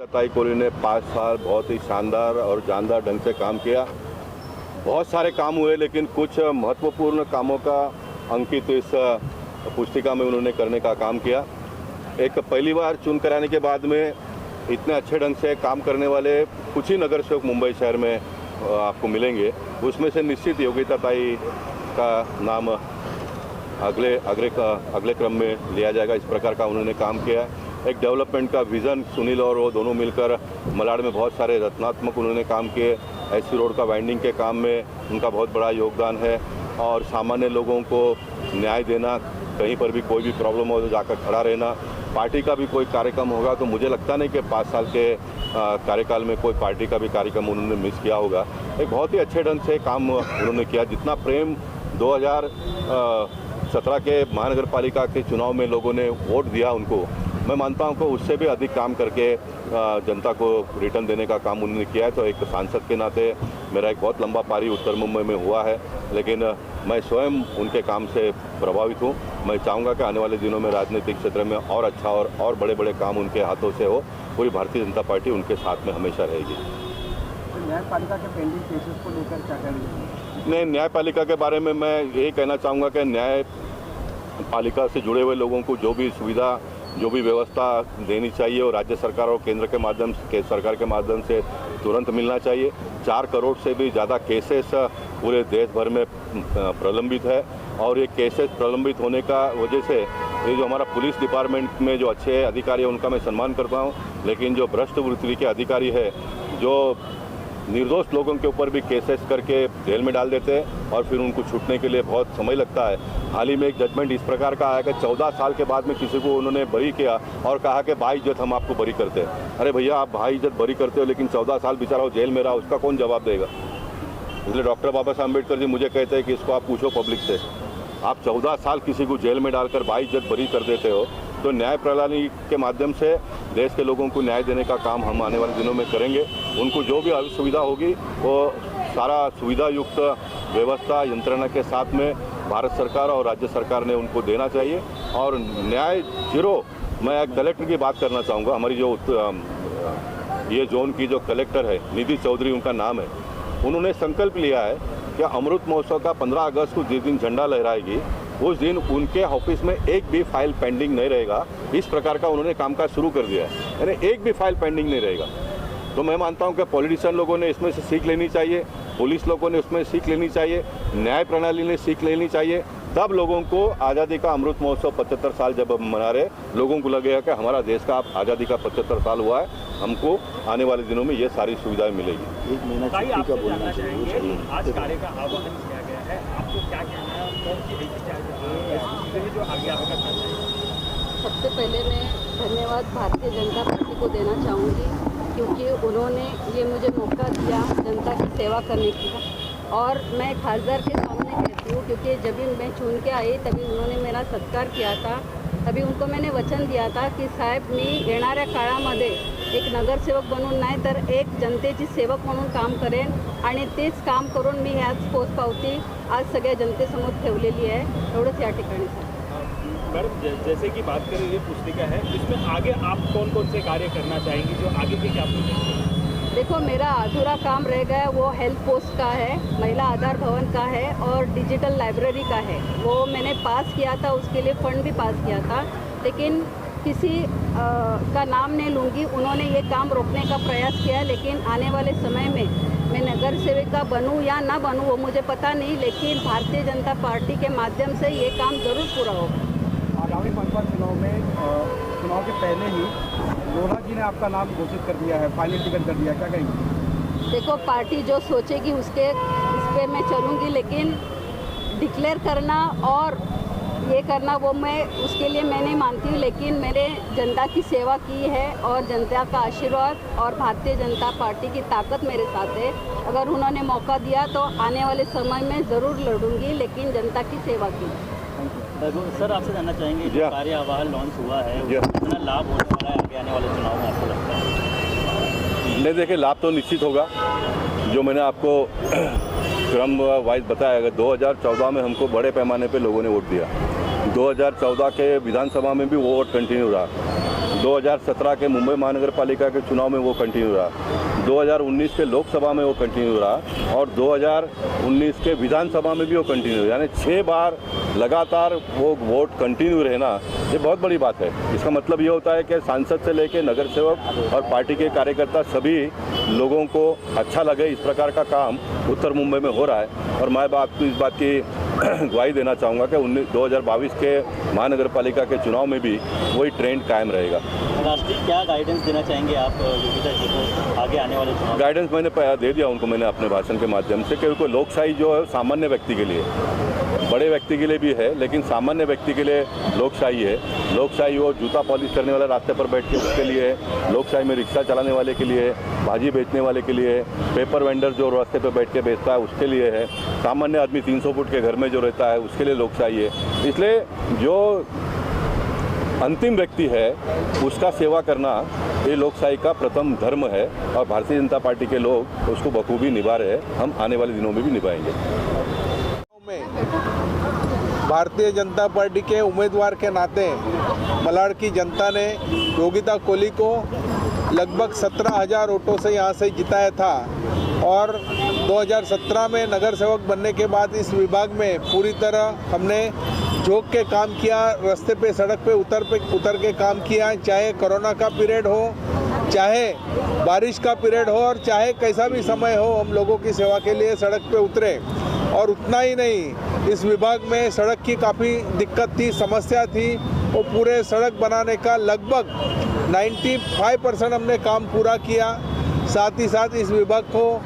ताई कोहली ने 5 साल बहुत ही शानदार और जानदार ढंग से काम किया। बहुत सारे काम हुए, लेकिन कुछ महत्वपूर्ण कामों का अंकित इस पुस्तिका में उन्होंने करने का काम किया। एक पहली बार चुन कराने के बाद में इतने अच्छे ढंग से काम करने वाले कुछ ही नगर सेवक मुंबई शहर में आपको मिलेंगे। उसमें से निश्चित योगिता ताई का नाम अगले क्रम में लिया जाएगा। इस प्रकार का उन्होंने काम किया। एक डेवलपमेंट का विज़न सुनील और वो दोनों मिलकर मलाड में बहुत सारे रचनात्मक उन्होंने काम किए। एससी रोड का वाइंडिंग के काम में उनका बहुत बड़ा योगदान है और सामान्य लोगों को न्याय देना, कहीं पर भी कोई भी प्रॉब्लम हो तो जाकर खड़ा रहना। पार्टी का भी कोई कार्यक्रम होगा तो मुझे लगता नहीं कि 5 साल के कार्यकाल में कोई पार्टी का भी कार्यक्रम उन्होंने मिस किया होगा। एक बहुत ही अच्छे ढंग से काम उन्होंने किया। जितना प्रेम 2017 के महानगर पालिका के चुनाव में लोगों ने वोट दिया उनको, मैं मानता हूं कि उससे भी अधिक काम करके जनता को रिटर्न देने का काम उन्होंने किया है। तो एक सांसद के नाते मेरा एक बहुत लंबा पारी उत्तर मुंबई में हुआ है, लेकिन मैं स्वयं उनके काम से प्रभावित हूं। मैं चाहूँगा कि आने वाले दिनों में राजनीतिक क्षेत्र में और अच्छा और बड़े बड़े काम उनके हाथों से हो। पूरी भारतीय जनता पार्टी उनके साथ में हमेशा रहेगी। तो न्यायपालिका के पेंडिंग केसेस को लेकर क्या करेंगे? नहीं, न्यायपालिका के बारे में मैं यही कहना चाहूँगा कि न्यायपालिका से जुड़े हुए लोगों को जो भी सुविधा, जो भी व्यवस्था देनी चाहिए और राज्य सरकार और केंद्र के माध्यम से, सरकार के माध्यम से तुरंत मिलना चाहिए। 4 करोड़ से भी ज़्यादा केसेस पूरे देश भर में प्रलंबित है और ये केसेस प्रलंबित होने का वजह से ये जो हमारा पुलिस डिपार्टमेंट में जो अच्छे अधिकारी हैं उनका मैं सम्मान करता हूँ, लेकिन जो भ्रष्ट वृत्ति के अधिकारी है जो निर्दोष लोगों के ऊपर भी केसेस करके जेल में डाल देते हैं और फिर उनको छूटने के लिए बहुत समय लगता है। हाल ही में एक जजमेंट इस प्रकार का आया कि 14 साल के बाद में किसी को उन्होंने बरी किया और कहा कि बाइज्जत हम आपको बरी करते हैं। अरे भैया, आप बाइज्जत बरी करते हो लेकिन 14 साल बेचारा वो जेल में रहा, उसका कौन जवाब देगा? इसलिए डॉक्टर बाबा साहब अम्बेडकर जी मुझे कहते हैं कि इसको आप पूछो पब्लिक से। आप 14 साल किसी को जेल में डालकर बाइज्जत बरी कर देते हो, तो न्याय प्रणाली के माध्यम से देश के लोगों को न्याय देने का काम हम आने वाले दिनों में करेंगे। उनको जो भी सुविधा होगी वो सारा सुविधा युक्त व्यवस्था यंत्रणा के साथ में भारत सरकार और राज्य सरकार ने उनको देना चाहिए। और न्याय जीरो, मैं कलेक्टर की बात करना चाहूँगा। हमारी जो ये जोन की जो कलेक्टर है निधि चौधरी उनका नाम है, उन्होंने संकल्प लिया है कि अमृत महोत्सव का 15 अगस्त को जिस दिन झंडा लहराएगी उस दिन उनके ऑफिस में एक भी फाइल पेंडिंग नहीं रहेगा। इस प्रकार का उन्होंने कामकाज शुरू कर दिया है, यानी एक भी फाइल पेंडिंग नहीं रहेगा। तो मैं मानता हूं कि पॉलिटिशियन लोगों ने इसमें से सीख लेनी चाहिए, पुलिस लोगों ने उसमें सीख लेनी चाहिए, न्याय प्रणाली ने सीख लेनी चाहिए। तब लोगों को आज़ादी का अमृत महोत्सव 75 साल जब हम मना रहे, लोगों को लगेगा कि हमारा देश का आज़ादी का 75 साल हुआ है, हमको आने वाले दिनों में ये सारी सुविधाएं मिलेगी। 1 महीना छुट्टी का बोलना चाहिए। आज कार्य का आह्वान किया गया है, आपको क्या कहना है? जो आगे आपका सबसे पहले मैं धन्यवाद भारतीय जनता पार्टी को देना चाहूँगी, क्योंकि उन्होंने ये मुझे मौका दिया जनता की सेवा करने की। और मैं खासदार के सामने कहती हूँ, क्योंकि जब भी मैं चुन के आई तभी उन्होंने मेरा सत्कार किया था। तभी उनको मैंने वचन दिया था की साहेब मी येणाऱ्या काळामध्ये एक नगरसेवक बनून नाही तर एक जनतेची सेवक म्हणून काम करेन आणि तेच काम करून मी ह्याच पोचपावती आज सगळ्या जनतेसमोर ठेवलेली आहे। एवढंच या ठिकाणी सर। मैडम, जैसे कि बात करें ये पुस्तिका है, इसमें आगे आप कौन कौन से कार्य करना चाहेंगी, जो आगे के क्या प्रोजेक्ट हैं? देखो, मेरा अधूरा काम रह गया वो हेल्थ पोस्ट का है, महिला आधार भवन का है और डिजिटल लाइब्रेरी का है। वो मैंने पास किया था, उसके लिए फ़ंड भी पास किया था, लेकिन किसी का नाम नहीं लूँगी, उन्होंने ये काम रोकने का प्रयास किया। लेकिन आने वाले समय में मैं नगर सेविका बनूँ या ना बनूँ वो मुझे पता नहीं, लेकिन भारतीय जनता पार्टी के माध्यम से ये काम ज़रूर पूरा होगा। आगामी पंचायत चुनाव में चुनाव के पहले ही लोढ़ा जी ने आपका नाम घोषित कर दिया है, फाइनल टिकट कर दिया, क्या कहेंगे? देखो, पार्टी जो सोचेगी उस पर मैं चलूँगी, लेकिन डिक्लेयर करना और ये करना वो मैं उसके लिए मैं नहीं मानती हूँ। लेकिन मैंने जनता की सेवा की है और जनता का आशीर्वाद और भारतीय जनता पार्टी की ताकत मेरे साथ है। अगर उन्होंने मौका दिया तो आने वाले समय में ज़रूर लड़ूंगी, लेकिन जनता की सेवा की। सर, आपसे जानना चाहेंगे, जो कार्य आह्वान लॉन्च हुआ है कितना लाभ होने वाला है आगे आने वाले चुनाव में, आपको लगता है? नहीं, देखिए, लाभ तो निश्चित होगा। जो मैंने आपको क्रम वाइज बताया, 2014 में हमको बड़े पैमाने पे लोगों ने वोट दिया। 2014 के विधानसभा में भी वो वोट कंटिन्यू रहा। 2017 के मुंबई महानगर पालिका के चुनाव में वो कंटिन्यू रहा, 2019 के लोकसभा में वो कंटिन्यू रहा और 2019 के विधानसभा में भी वो कंटिन्यू, यानी 6 बार लगातार वो वोट कंटिन्यू रहना, ये बहुत बड़ी बात है। इसका मतलब ये होता है कि सांसद से लेकर नगर सेवक और पार्टी के कार्यकर्ता सभी लोगों को अच्छा लगे, इस प्रकार का काम उत्तर मुंबई में हो रहा है। और मैं आपको इस बात की गवाही देना चाहूँगा कि 2022 के महानगर पालिका के चुनाव में भी वही ट्रेंड कायम रहेगा। राष्ट्रीय क्या गाइडेंस देना चाहेंगे आप योगिता जी को आगे आने वाले चुनाव? गाइडेंस मैंने दे दिया उनको, मैंने अपने भाषण के माध्यम से, क्योंकि लोकशाही जो है सामान्य व्यक्ति के लिए, बड़े व्यक्ति के लिए भी है, लेकिन सामान्य व्यक्ति के लिए लोकशाही है। लोकशाही वो जूता पॉलिश करने वाला रास्ते पर बैठ के उसके लिए है, लोकशाही में रिक्शा चलाने वाले के लिए, भाजी बेचने वाले के लिए, पेपर वेंडर जो रास्ते पर बैठ के बेचता है उसके लिए है, सामान्य आदमी 300 फुट के घर में जो रहता है उसके लिए लोकशाही है। इसलिए जो अंतिम व्यक्ति है उसका सेवा करना ये लोकशाही का प्रथम धर्म है और भारतीय जनता पार्टी के लोग उसको बखूबी निभा रहे हैं, हम आने वाले दिनों में भी निभाएंगे। भारतीय जनता पार्टी के उम्मीदवार के नाते मलाड की जनता ने योगिता कोहली को लगभग 17,000 वोटों से यहाँ से जिताया था और 2017 में नगर सेवक बनने के बाद इस विभाग में पूरी तरह हमने झोंक के काम किया, रास्ते पे सड़क पे उतर के काम किया, चाहे कोरोना का पीरियड हो, चाहे बारिश का पीरियड हो और चाहे कैसा भी समय हो, हम लोगों की सेवा के लिए सड़क पे उतरे। और उतना ही नहीं, इस विभाग में सड़क की काफ़ी दिक्कत थी, समस्या थी, वो पूरे सड़क बनाने का लगभग 95% हमने काम पूरा किया। साथ ही साथ इस विभाग को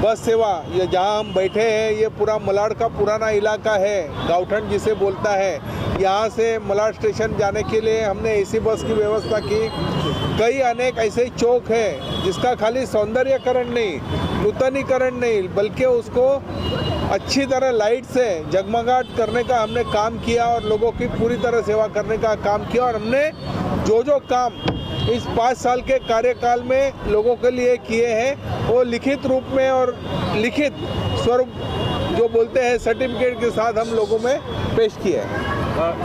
बस सेवा, ये जहाँ हम बैठे हैं ये पूरा मलाड का पुराना इलाका है, गाँवठंड जिसे बोलता है, यहाँ से मलाड स्टेशन जाने के लिए हमने एसी बस की व्यवस्था की। कई अनेक ऐसे चौक है जिसका खाली सौंदर्यकरण नहीं, नूतनीकरण नहीं, बल्कि उसको अच्छी तरह लाइट से जगमगाट करने का हमने काम किया और लोगों की पूरी तरह सेवा करने का काम किया। और हमने जो काम इस 5 साल के कार्यकाल में लोगों के लिए किए हैं वो लिखित रूप में और लिखित स्वरूप जो बोलते हैं सर्टिफिकेट के साथ हम लोगों में पेश किए हैं।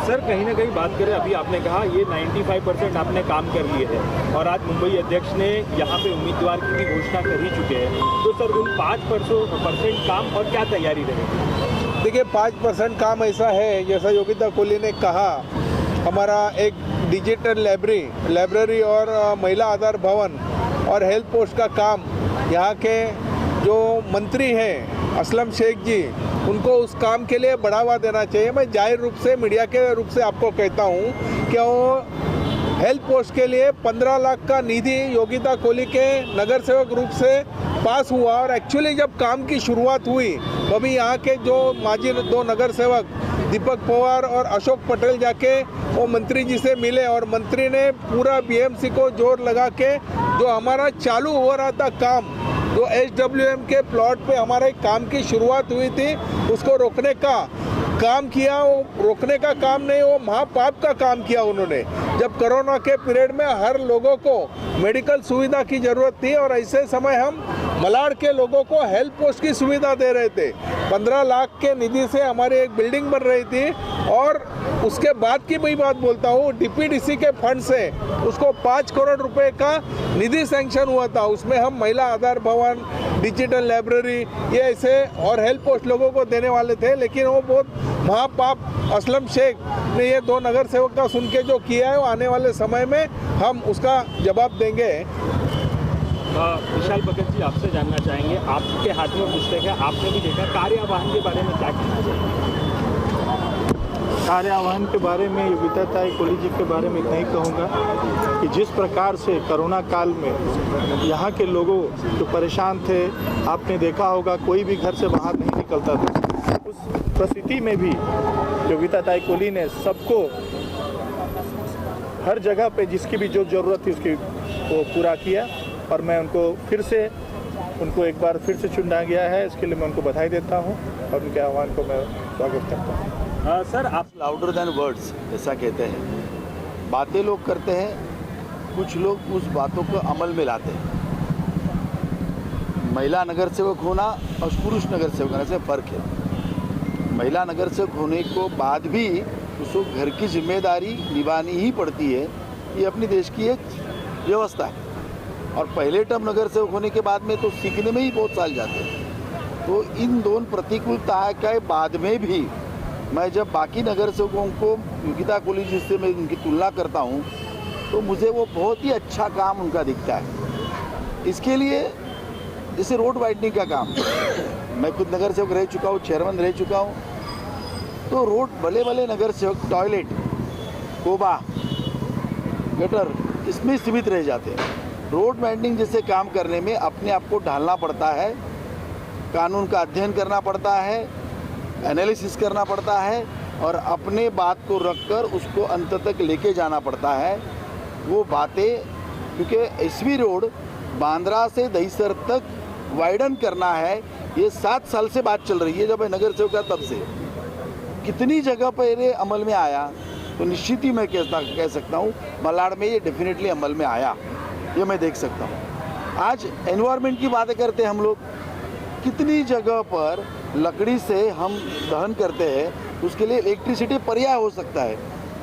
सर कहीं ना कहीं बात करें, अभी आपने कहा ये 95% आपने काम कर लिए हैं और आज मुंबई अध्यक्ष ने यहाँ पे उम्मीदवार की भी घोषणा कर ही चुके हैं, तो सर उन 5% काम और क्या तैयारी रहेगी? देखिए 5% काम ऐसा है, जैसा योगिता कोहली ने कहा, हमारा एक डिजिटल लाइब्रेरी और महिला आधार भवन और हेल्थ पोस्ट का काम यहाँ के जो मंत्री हैं असलम शेख जी, उनको उस काम के लिए बढ़ावा देना चाहिए। मैं जाहिर रूप से मीडिया के रूप से आपको कहता हूँ कि वो हेल्थ पोस्ट के लिए 15 लाख का निधि योगिता कोहली के नगर सेवक रूप से पास हुआ और एक्चुअली जब काम की शुरुआत हुई तो अभी यहाँ के जो माजी 2 नगर सेवक दीपक पवार और अशोक पटेल जाके वो मंत्री जी से मिले और मंत्री ने पूरा बीएमसी को जोर लगा के जो हमारा चालू हो रहा था काम, जो HWM के प्लॉट पे हमारे काम की शुरुआत हुई थी, उसको रोकने का काम किया। वो रोकने का काम नहीं, वो महापाप का काम किया उन्होंने। जब कोरोना के पीरियड में हर लोगों को मेडिकल सुविधा की ज़रूरत थी और ऐसे समय हम मलाड के लोगों को हेल्थ पोस्ट की सुविधा दे रहे थे। 15 लाख के निधि से हमारी एक बिल्डिंग बन रही थी और उसके बाद की मैं बात बोलता हूँ, DPDC के फंड से उसको 5 करोड़ रुपए का निधि सैंक्शन हुआ था। उसमें हम महिला आधार भवन, डिजिटल लाइब्रेरी, ये ऐसे और हेल्थ पोस्ट लोगों को देने वाले थे, लेकिन वो बहुत महापाप असलम शेख ने ये 2 नगर सेवक का सुन के जो किया है, वो आने वाले समय में हम उसका जवाब देंगे। विशाल भगत जी, आपसे जानना चाहेंगे, आपके हाथ में पुस्तक है, आपने भी देखा, कार्य आह्वान के बारे में क्या कहना चाहिए? कार्य आह्वान के बारे में योगिता कोहली जी के बारे में इतना ही कहूँगा कि जिस प्रकार से कोरोना काल में यहाँ के लोगों जो परेशान थे, आपने देखा होगा कोई भी घर से बाहर नहीं निकलता था। उस परिस्थिति में भी योगिता कोहली ने सबको हर जगह पे जिसकी भी जो ज़रूरत थी उसकी वो पूरा किया और मैं उनको एक बार फिर से चुना गया है, इसके लिए मैं उनको बधाई देता हूँ और उनके आह्वान को मैं स्वागत करता हूँ। सर आप लाउडर देन वर्ड्स ऐसा कहते हैं, बातें लोग करते हैं, कुछ लोग उस बातों को अमल में लाते हैं। महिला नगर सेवक होना और पुरुष नगर सेवक होने से फ़र्क है। महिला नगर सेवक होने को बाद भी उसको घर की जिम्मेदारी निभानी ही पड़ती है ये अपनी देश की एक व्यवस्था है। और पहले टर्म नगर सेवक होने के बाद में तो सीखने में ही बहुत साल जाते हैं। तो इन दोनों प्रतिकूलता के बाद में भी मैं जब बाकी नगर सेवकों को योगिता कोहली जी से मैं उनकी तुलना करता हूँ तो मुझे वो बहुत ही अच्छा काम उनका दिखता है। इसके लिए जैसे रोड वाइडनिंग का काम, मैं खुद नगर सेवक रह चुका हूँ, चेयरमैन रह चुका हूँ, तो रोड भले भले नगर सेवक टॉयलेट, कोबा, गटर इसमें सीमित रह जाते हैं। रोड वाइडनिंग जैसे काम करने में अपने आप को ढालना पड़ता है, कानून का अध्ययन करना पड़ता है, एनालिसिस करना पड़ता है और अपने बात को रखकर उसको अंत तक लेके जाना पड़ता है। वो बातें, क्योंकि एसवी रोड बांद्रा से दहीसर तक वाइडन करना है, ये 7 साल से बात चल रही है जब मैं नगर सेवक था तब से। कितनी जगह पर ये अमल में आया तो निश्चित ही मैं कह सकता हूँ मलाड में ये डेफिनेटली अमल में आया, ये मैं देख सकता हूँ। आज एनवायरनमेंट की बातें करते हैं हम लोग, कितनी जगह पर लकड़ी से हम दहन करते हैं, उसके लिए इलेक्ट्रिसिटी पर्याय हो सकता है,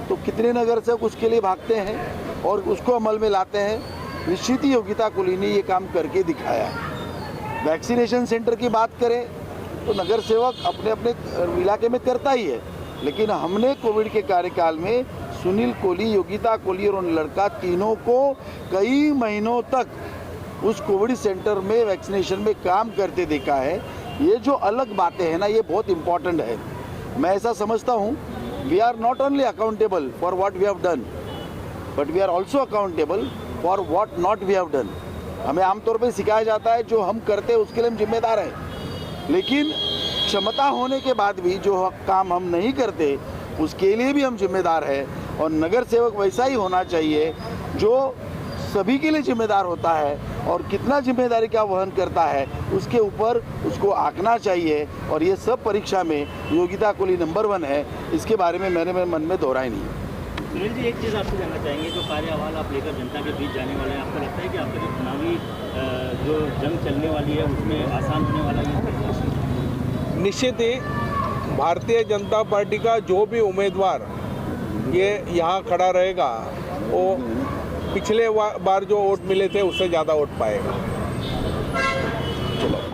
तो कितने नगर सेवक उसके लिए भागते हैं और उसको अमल में लाते हैं। निश्चित ही योगिता कोहली ने ये काम करके दिखाया है। वैक्सीनेशन सेंटर की बात करें तो नगर सेवक अपने अपने इलाके में करता ही है, लेकिन हमने कोविड के कार्यकाल में सुनील कोहली, योगिता कोहली और उन लड़का तीनों को कई महीनों तक उस कोविड सेंटर में वैक्सीनेशन में काम करते देखा है। ये जो अलग बातें हैं ना, ये बहुत इम्पॉर्टेंट है। मैं ऐसा समझता हूँ, we are not only accountable for what we have done, but we are also accountable for what not we have done. हमें आमतौर पर सिखाया जाता है जो हम करते हैं उसके लिए हम जिम्मेदार हैं, लेकिन क्षमता होने के बाद भी जो काम हम नहीं करते उसके लिए भी हम जिम्मेदार हैं। और नगर सेवक वैसा ही होना चाहिए जो सभी के लिए जिम्मेदार होता है और कितना जिम्मेदारी का वहन करता है उसके ऊपर उसको आंकना चाहिए। और ये सब परीक्षा में योगिता कोहली नंबर 1 है, इसके बारे में मेरे मन में दोहराई नहीं है। सुनील जी, एक चीज़ आपसे जानना चाहेंगे, जो कार्य अहवाल आप लेकर जनता के बीच जाने वाले हैं, आपको लगता है कि आपका जो चुनावी जो जंग चलने वाली है उसमें आसान होने वाला है? निश्चित ही भारतीय जनता पार्टी का जो भी उम्मीदवार ये यहाँ खड़ा रहेगा वो पिछले बार जो वोट मिले थे उससे ज़्यादा वोट पाएगा।